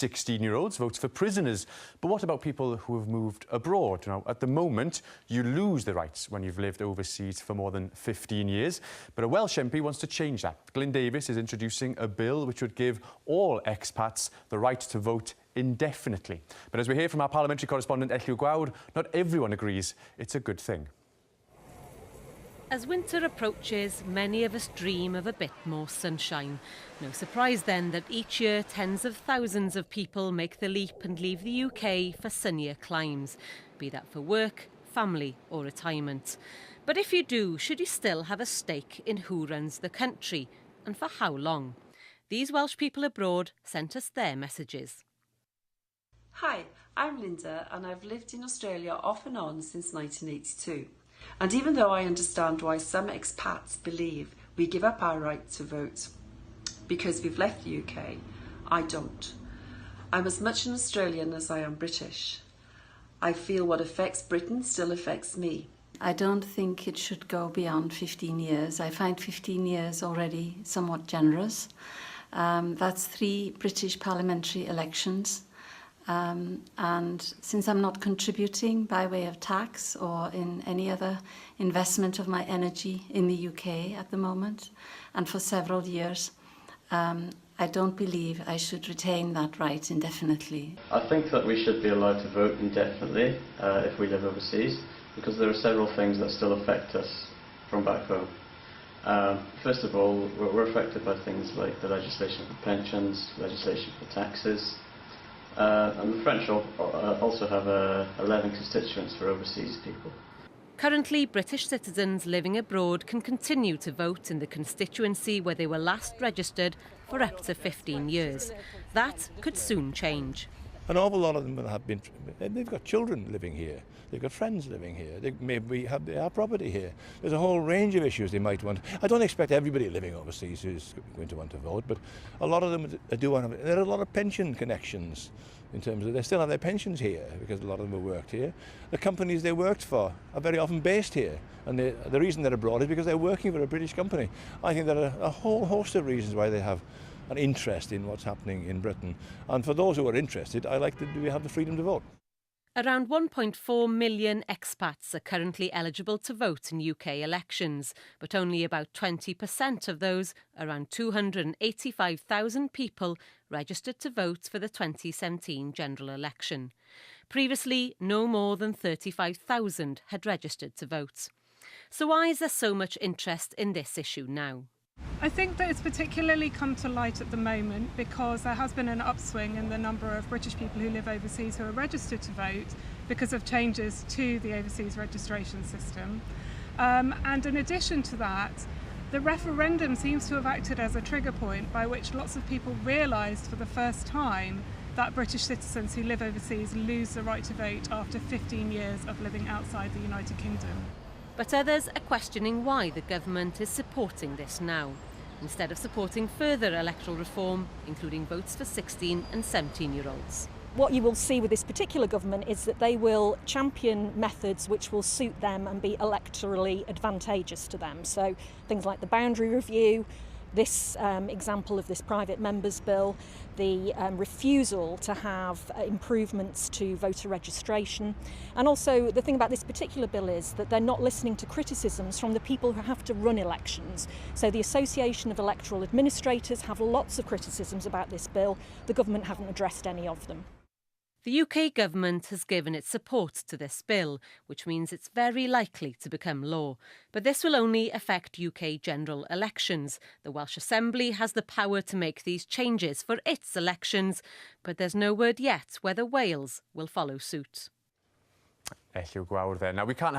16-year-olds, votes for prisoners. But what about people who have moved abroad? Now, at the moment, you lose the rights when you've lived overseas for more than 15 years. But a Welsh MP wants to change that. Glynn Davis is introducing a bill which would give all expats the right to vote indefinitely. But as we hear from our parliamentary correspondent Michaela Benson, not everyone agrees it's a good thing. As winter approaches, many of us dream of a bit more sunshine. No surprise then that each year tens of thousands of people make the leap and leave the UK for sunnier climes, be that for work, family or retirement. But if you do, should you still have a stake in who runs the country and for how long? These Welsh people abroad sent us their messages. Hi, I'm Linda and I've lived in Australia off and on since 1982. And even though I understand why some expats believe we give up our right to vote because we've left the UK, I don't. I'm as much an Australian as I am British. I feel what affects Britain still affects me. I don't think it should go beyond 15 years. I find 15 years already somewhat generous. That's 3 British parliamentary elections. And since I'm not contributing by way of tax or in any other investment of my energy in the UK at the moment, and for several years, I don't believe I should retain that right indefinitely. I think that we should be allowed to vote indefinitely if we live overseas, because there are several things that still affect us from back home. First of all, we're affected by things like the legislation for pensions, legislation for taxes, and the French also have 11 constituents for overseas people. Currently, British citizens living abroad can continue to vote in the constituency where they were last registered for up to 15 years. That could soon change. An awful lot of them they've got children living here, they've got friends living here, they maybe have their property here. There's a whole range of issues they might want. I don't expect everybody living overseas is going to want to vote, but a lot of them do want to. There are a lot of pension connections in terms of they still have their pensions here because a lot of them have worked here. The companies they worked for are very often based here, and the reason they're abroad is because they're working for a British company. I think there are a whole host of reasons why they have an interest in what's happening in Britain. And for those who are interested, I like that we have the freedom to vote. Around 1.4 million expats are currently eligible to vote in UK elections, but only about 20% of those, around 285,000 people, registered to vote for the 2017 general election. Previously, no more than 35,000 had registered to vote. So why is there so much interest in this issue now? I think that it's particularly come to light at the moment because there has been an upswing in the number of British people who live overseas who are registered to vote because of changes to the overseas registration system. And in addition to that, the referendum seems to have acted as a trigger point by which lots of people realised for the first time that British citizens who live overseas lose the right to vote after 15 years of living outside the United Kingdom. But others are questioning why the government is supporting this now, instead of supporting further electoral reform, including votes for 16 and 17-year-olds. What you will see with this particular government is that they will champion methods which will suit them and be electorally advantageous to them. So things like the boundary review, this example of this private members bill, the refusal to have improvements to voter registration. And also the thing about this particular bill is that they're not listening to criticisms from the people who have to run elections. So the Association of Electoral Administrators have lots of criticisms about this bill. The government haven't addressed any of them. The UK government has given its support to this bill, which means it's very likely to become law. But this will only affect UK general elections. The Welsh Assembly has the power to make these changes for its elections, but there's no word yet whether Wales will follow suit. Michaela Benson there. Now, we can't have